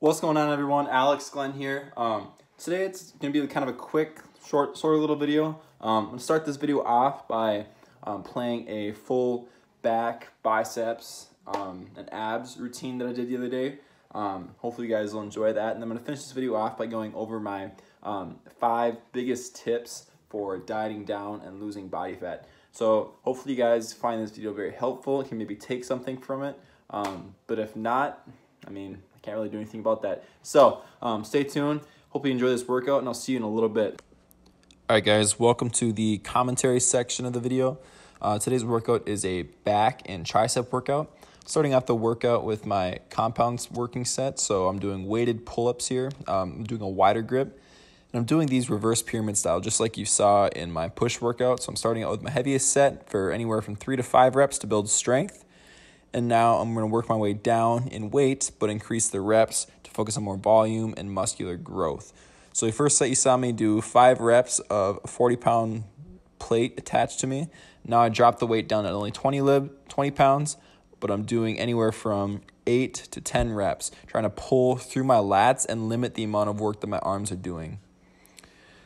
What's going on, everyone? Alex Glenn here. Today it's going to be kind of a quick, short little video. I'm going to start this video off by playing a full back, biceps, and abs routine that I did the other day. Hopefully you guys will enjoy that. And I'm going to finish this video off by going over my 5 biggest tips for dieting down and losing body fat. So hopefully you guys find this video very helpful. You can maybe take something from it. But if not, I can't really do anything about that. So stay tuned. Hope you enjoy this workout, and I'll see you in a little bit. All right, guys, welcome to the commentary section of the video. Today's workout is a back and tricep workout. Starting off the workout with my compounds working set. So I'm doing weighted pull-ups here. I'm doing a wider grip. And I'm doing these reverse pyramid style, just like you saw in my push workout. So I'm starting out with my heaviest set for anywhere from 3 to 5 reps to build strength. And now I'm going to work my way down in weight, but increase the reps to focus on more volume and muscular growth. So the first set you saw me do 5 reps of a 40-pound plate attached to me. Now I dropped the weight down at only 20 pounds, but I'm doing anywhere from 8 to 10 reps, trying to pull through my lats and limit the amount of work that my arms are doing.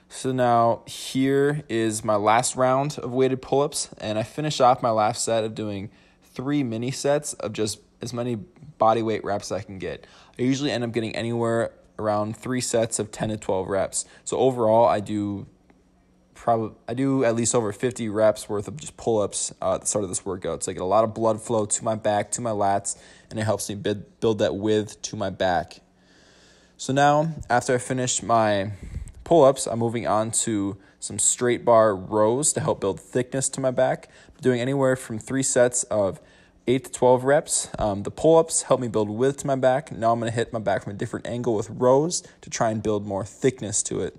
So now here is my last round of weighted pull-ups, and I finish off my last set of doing 3 mini sets of just as many body weight reps as I can get. I usually end up getting anywhere around 3 sets of 10 to 12 reps. So overall, I do at least over 50 reps worth of just pull-ups at the start of this workout. So I get a lot of blood flow to my back, to my lats, and it helps me build that width to my back. So now, after I finish my pull-ups, I'm moving on to some straight bar rows to help build thickness to my back. I'm doing anywhere from 3 sets of 8 to 12 reps. The pull-ups help me build width to my back. Now I'm going to hit my back from a different angle with rows to try and build more thickness to it.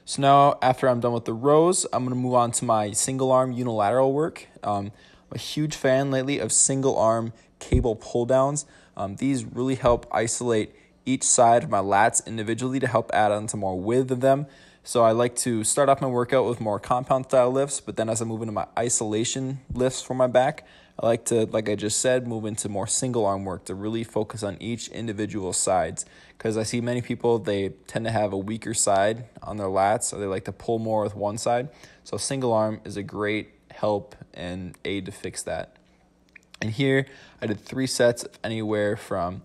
So now, after I'm done with the rows, I'm going to move on to my single arm unilateral work. I'm a huge fan lately of single arm cable pull downs. These really help isolate each side of my lats individually to help add on to more width of them. So I like to start off my workout with more compound style lifts, but then as I move into my isolation lifts for my back, I like to, like I just said, move into more single arm work to really focus on each individual sides. Because I see many people, they tend to have a weaker side on their lats, or they like to pull more with one side. So single arm is a great help and aid to fix that. And here I did 3 sets of anywhere from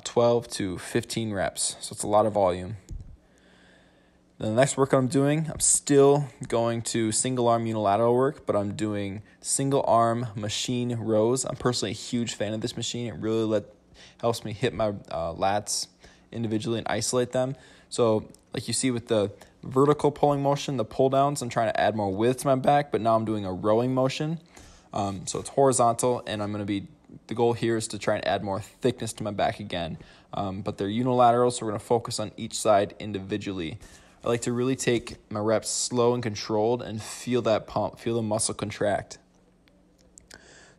12 to 15 reps. So it's a lot of volume. Then the next workout I'm doing, I'm still going to single arm unilateral work, but I'm doing single arm machine rows. I'm personally a huge fan of this machine. It really helps me hit my lats individually and isolate them. So like you see with the vertical pulling motion, the pull downs, I'm trying to add more width to my back, but now I'm doing a rowing motion. So it's horizontal, and the goal here is to try and add more thickness to my back again. But they're unilateral, so we're going to focus on each side individually. I like to really take my reps slow and controlled and feel that pump, feel the muscle contract.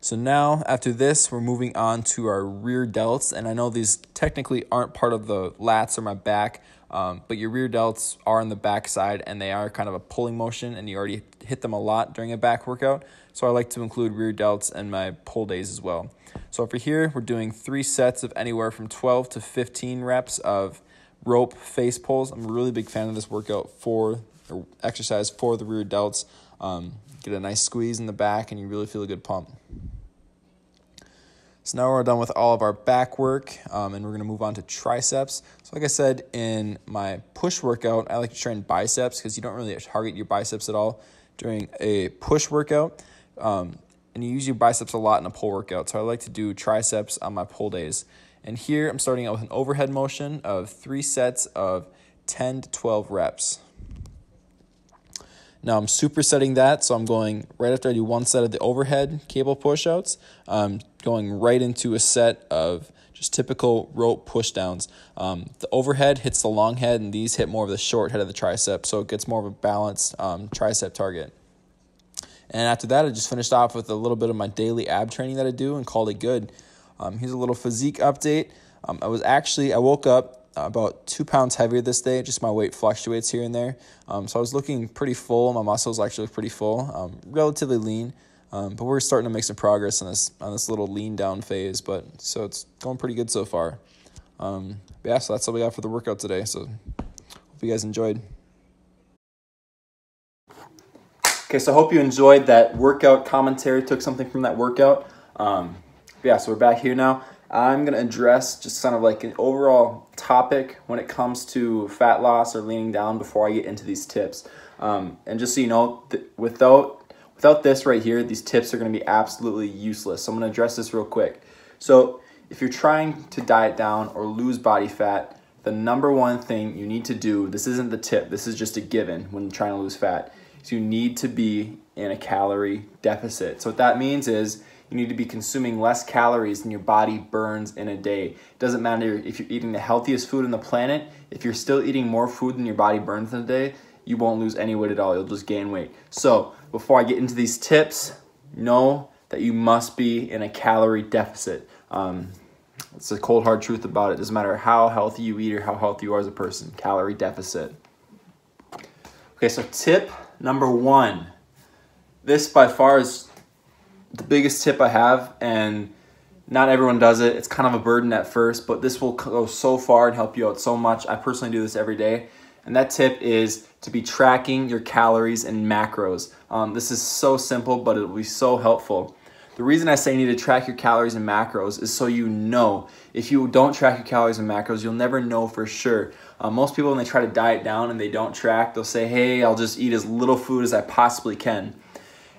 So now, after this, we're moving on to our rear delts. And I know these technically aren't part of the lats or my back, but your rear delts are on the back side, and they are kind of a pulling motion, and you already hit them a lot during a back workout. So I like to include rear delts in my pull days as well. So over here, we're doing 3 sets of anywhere from 12 to 15 reps of rope face pulls. I'm a really big fan of this workout exercise for the rear delts. Get a nice squeeze in the back, and you really feel a good pump. So now we're done with all of our back work, and we're going to move on to triceps. So like I said, in my push workout, I like to train biceps because you don't really target your biceps at all during a push workout. And you use your biceps a lot in a pull workout. So I like to do triceps on my pull days. And here I'm starting out with an overhead motion of 3 sets of 10 to 12 reps. Now I'm supersetting that, so I'm going right after I do 1 set of the overhead cable push-outs, going right into a set of just typical rope push-downs. The overhead hits the long head, and these hit more of the short head of the tricep, so it gets more of a balanced tricep target. And after that, I just finished off with a little bit of my daily ab training that I do and called it good. Here's a little physique update. I woke up about 2 pounds heavier this day. Just my weight fluctuates here and there. So I was looking pretty full. My muscles actually look pretty full, relatively lean. But we're starting to make some progress on this little lean down phase. So it's going pretty good so far. Yeah, so that's all we got for the workout today. So hope you guys enjoyed. Okay, so I hope you enjoyed that workout commentary, took something from that workout. Yeah, so we're back here now. I'm going to address just kind of like an overall topic when it comes to fat loss or leaning down before I get into these tips. And just so you know, without this right here, these tips are going to be absolutely useless. So I'm going to address this real quick. So if you're trying to diet down or lose body fat, the number one thing you need to do, this isn't the tip, this is just a given when trying to lose fat, is you need to be in a calorie deficit. So what that means is you need to be consuming less calories than your body burns in a day. It doesn't matter if you're eating the healthiest food on the planet, if you're still eating more food than your body burns in a day, you won't lose any weight at all, you'll just gain weight. So before I get into these tips, know that you must be in a calorie deficit. It's the cold hard truth about it. It doesn't matter how healthy you eat or how healthy you are as a person, calorie deficit. Okay, so tip number 1. This by far is the biggest tip I have, and not everyone does it. It's kind of a burden at first, but this will go so far and help you out so much. I personally do this every day, and that tip is to be tracking your calories and macros. This is so simple, but it will be so helpful. The reason I say you need to track your calories and macros is so you know. If you don't track your calories and macros, you'll never know for sure. Most people, when they try to diet down and they don't track, they'll say, hey, I'll just eat as little food as I possibly can.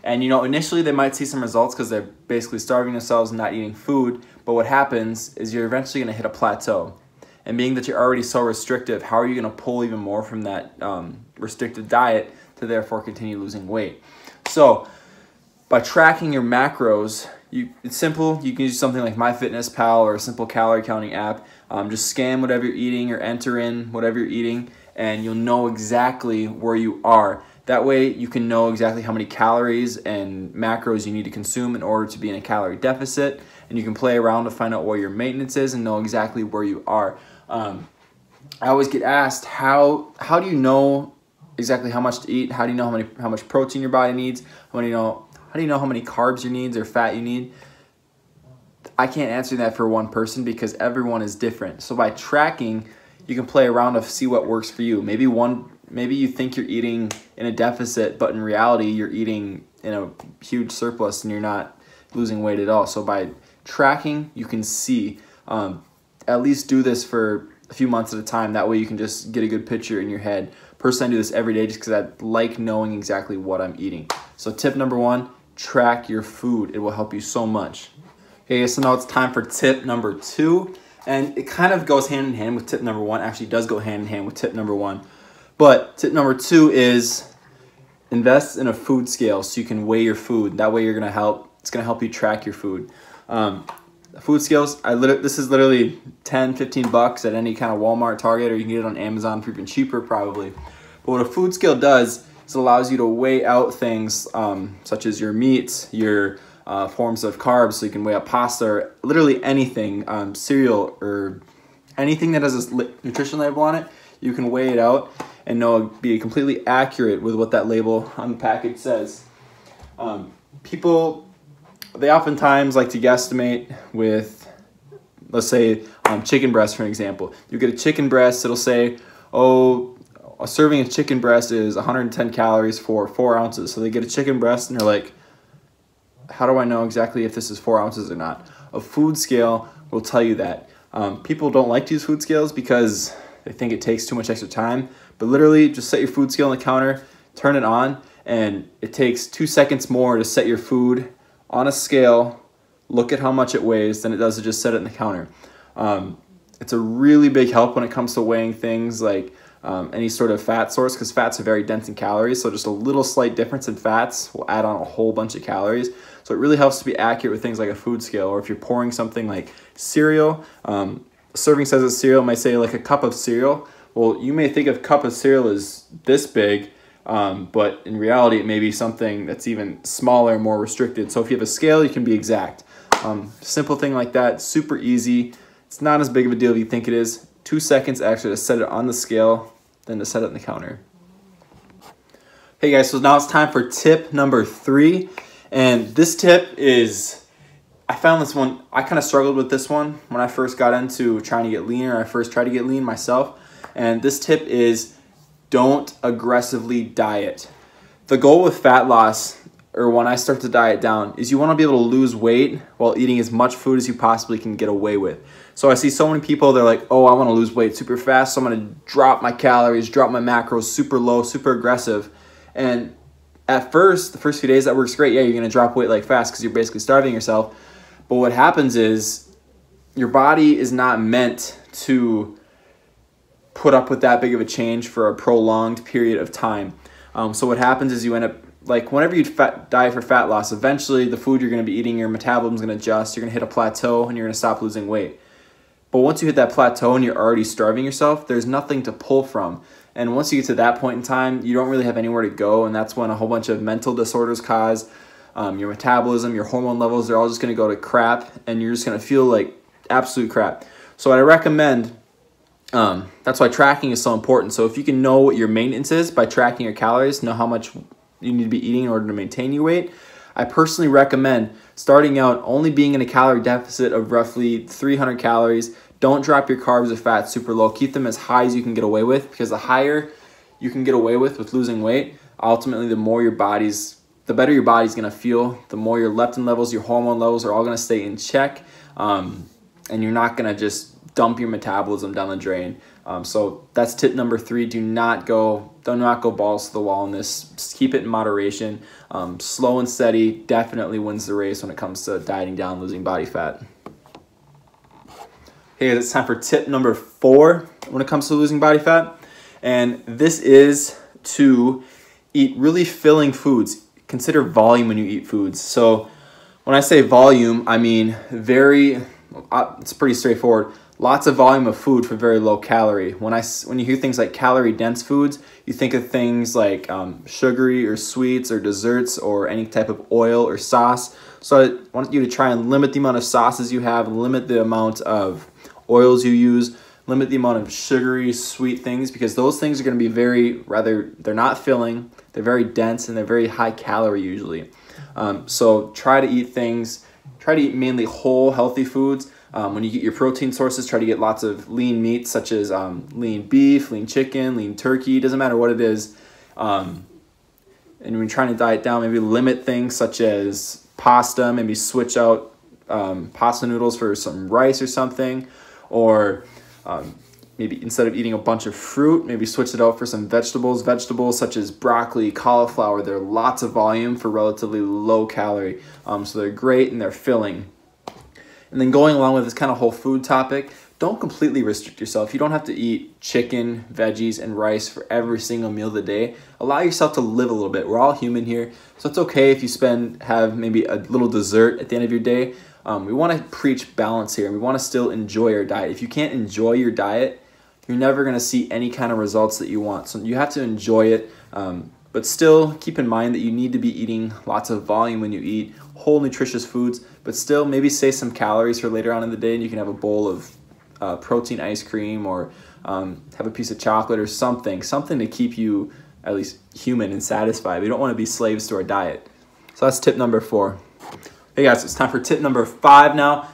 And you know, initially they might see some results because they're basically starving themselves and not eating food, but what happens is you're eventually going to hit a plateau. And being that you're already so restrictive, how are you going to pull even more from that restricted diet to therefore continue losing weight? So by tracking your macros, it's simple. You can use something like MyFitnessPal or a simple calorie counting app. Just scan whatever you're eating or enter in whatever you're eating, and you'll know exactly where you are. That way you can know exactly how many calories and macros you need to consume in order to be in a calorie deficit, and you can play around to find out where your maintenance is and know exactly where you are. I always get asked, how do you know exactly how much to eat? How do you know how much protein your body needs? How do you know how many carbs you need or fat you need? I can't answer that for one person because everyone is different. So by tracking, you can play around to see what works for you. Maybe you think you're eating in a deficit, but in reality you're eating in a huge surplus and you're not losing weight at all. So by tracking, you can see. At least do this for a few months at a time. That way you can just get a good picture in your head. Personally, I do this every day just because I like knowing exactly what I'm eating. So tip number 1, track your food. It will help you so much. Okay, so now it's time for tip number 2. And it kind of goes hand in hand with tip number 1. Actually, it does go hand in hand with tip number 1. But tip number 2 is invest in a food scale so you can weigh your food. That way it's gonna help you track your food. Food scales, this is literally 10, 15 bucks at any kind of Walmart, Target, or you can get it on Amazon for even cheaper probably. But what a food scale does is it allows you to weigh out things such as your meats, your forms of carbs, so you can weigh out pasta, or literally anything, cereal, or anything that has a nutrition label on it, you can weigh it out and be completely accurate with what that label on the package says. People, they oftentimes like to guesstimate with, let's say, chicken breast, for an example. You get a chicken breast, it'll say, oh, a serving of chicken breast is 110 calories for 4 ounces. So they get a chicken breast and they're like, how do I know exactly if this is 4 ounces or not? A food scale will tell you that. People don't like to use food scales because they think it takes too much extra time. But literally, just set your food scale on the counter, turn it on, and it takes 2 seconds more to set your food on a scale, look at how much it weighs, than it does to just set it in the counter. It's a really big help when it comes to weighing things like any sort of fat source, because fats are very dense in calories, so just a little slight difference in fats will add on a whole bunch of calories. So it really helps to be accurate with things like a food scale, or if you're pouring something like cereal, serving says a cereal might say like a cup of cereal. Well, you may think of a cup of cereal as this big, but in reality it may be something that's even smaller, more restricted. So if you have a scale, you can be exact. Simple thing like that, super easy. It's not as big of a deal if you think it is. 2 seconds actually to set it on the scale, then to set it on the counter. Hey guys, so now it's time for tip number 3. And this tip is I found this one, I kind of struggled with this one when I first got into trying to get leaner. I first tried to get lean myself. And this tip is don't aggressively diet. The goal with fat loss, or when I start to diet down, is you want to be able to lose weight while eating as much food as you possibly can get away with. So I see so many people, they're like, oh, I want to lose weight super fast, so I'm going to drop my calories, drop my macros super low, super aggressive. And at first, the first few days, that works great. Yeah, you're going to drop weight like fast because you're basically starving yourself. But what happens is your body is not meant to put up with that big of a change for a prolonged period of time. So what happens is you end up, like whenever you diet for fat loss, eventually the food you're going to be eating, your metabolism is going to adjust, you're going to hit a plateau, and you're going to stop losing weight. But once you hit that plateau and you're already starving yourself, there's nothing to pull from. And once you get to that point in time, you don't really have anywhere to go, and that's when a whole bunch of mental disorders cause your metabolism, your hormone levels, they're all just going to go to crap, and you're just going to feel like absolute crap. So what I recommend, that's why tracking is so important. So if you can know what your maintenance is by tracking your calories, know how much you need to be eating in order to maintain your weight, I personally recommend starting out only being in a calorie deficit of roughly 300 calories. Don't drop your carbs or fats super low. Keep them as high as you can get away with, because the higher you can get away with losing weight, ultimately the better your body's gonna feel, the more your leptin levels, your hormone levels are all gonna stay in check, and you're not gonna just dump your metabolism down the drain. So that's tip number 3. Do not go balls to the wall on this. Just keep it in moderation. Slow and steady definitely wins the race when it comes to dieting down, losing body fat. Hey, it's time for tip number 4 when it comes to losing body fat. And this is to eat really filling foods. Consider volume when you eat foods. So when I say volume, I mean it's pretty straightforward. Lots of volume of food for very low calorie. When you hear things like calorie dense foods, you think of things like sugary or sweets or desserts or any type of oil or sauce. So I want you to try and limit the amount of sauces you have, limit the amount of oils you use, limit the amount of sugary, sweet things, because those things are going to be they're not filling, they're very dense, and they're very high calorie usually. So try to eat mainly whole, healthy foods. When you get your protein sources, try to get lots of lean meats, such as lean beef, lean chicken, lean turkey, doesn't matter what it is. And when you're trying to diet down, maybe limit things such as pasta, maybe switch out pasta noodles for some rice or something, or maybe instead of eating a bunch of fruit, maybe switch it out for some vegetables. Vegetables such as broccoli, cauliflower, they're lots of volume for relatively low calorie. So they're great and they're filling. And then going along with this kind of whole food topic, don't completely restrict yourself. You don't have to eat chicken, veggies, and rice for every single meal of the day. Allow yourself to live a little bit. We're all human here, so it's okay if you have maybe a little dessert at the end of your day. We want to preach balance here, and we want to still enjoy our diet. If you can't enjoy your diet, you're never going to see any kind of results that you want. So you have to enjoy it, but still keep in mind that you need to be eating lots of volume when you eat whole nutritious foods, but still maybe save some calories for later on in the day, and you can have a bowl of protein ice cream, or have a piece of chocolate or something to keep you at least human and satisfied. We don't want to be slaves to our diet. So that's tip number 4. Hey guys, it's time for tip number 5 now.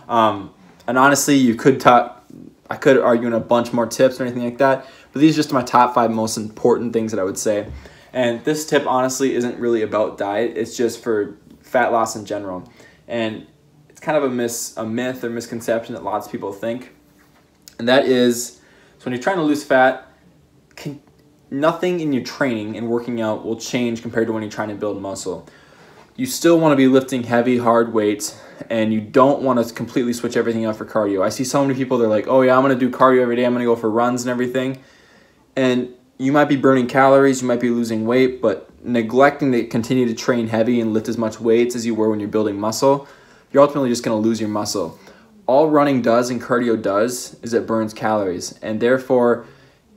And honestly, I could argue in a bunch more tips or anything like that, but these are just my top 5 most important things that I would say. And this tip honestly isn't really about diet, it's just for fat loss in general. And it's kind of a myth or misconception that lots of people think. And that is, so when you're trying to lose fat, nothing in your training and working out will change compared to when you're trying to build muscle. You still want to be lifting heavy, hard weights, and you don't want to completely switch everything out for cardio. I see so many people, they're like, oh yeah, I'm going to do cardio every day, I'm going to go for runs and everything. And you might be burning calories, you might be losing weight, but neglecting to continue to train heavy and lift as much weights as you were when you're building muscle, you're ultimately just going to lose your muscle. All running does and cardio does is it burns calories, and therefore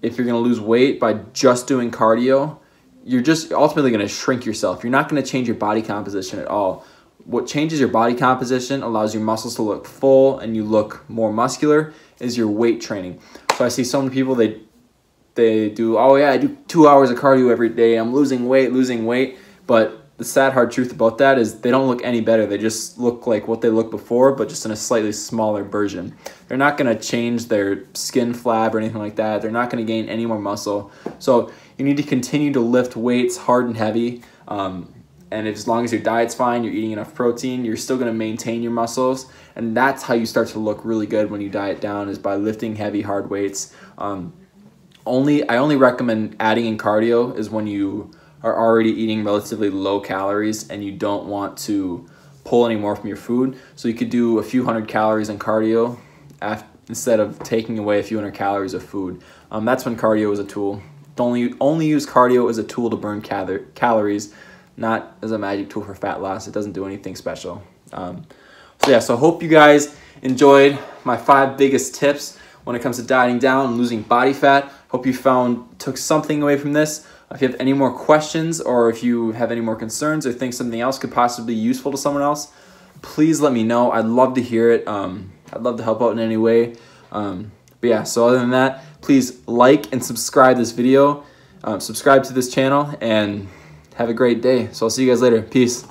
if you're going to lose weight by just doing cardio, you're just ultimately going to shrink yourself. You're not going to change your body composition at all. What changes your body composition, allows your muscles to look full and you look more muscular, is your weight training. So I see so many people, they do, oh yeah, I do 2 hours of cardio every day, I'm losing weight, but the sad hard truth about that is they don't look any better. They just look like what they looked before, but just in a slightly smaller version. They're not going to change their skin flab or anything like that. They're not going to gain any more muscle. So you need to continue to lift weights hard and heavy. And as long as your diet's fine, you're eating enough protein, you're still going to maintain your muscles. And that's how you start to look really good when you diet down, is by lifting heavy, hard weights. I only recommend adding in cardio is when you are already eating relatively low calories and you don't want to pull any more from your food. So you could do a few hundred calories in cardio instead of taking away a few hundred calories of food. That's when cardio is a tool. Only use cardio as a tool to burn calories, not as a magic tool for fat loss. It doesn't do anything special. So I hope you guys enjoyed my 5 biggest tips when it comes to dieting down and losing body fat. Hope you took something away from this. If you have any more questions, or if you have any more concerns or think something else could possibly be useful to someone else, please let me know. I'd love to hear it. I'd love to help out in any way. But yeah, so other than that, please like and subscribe this video. Subscribe to this channel and have a great day. So I'll see you guys later. Peace.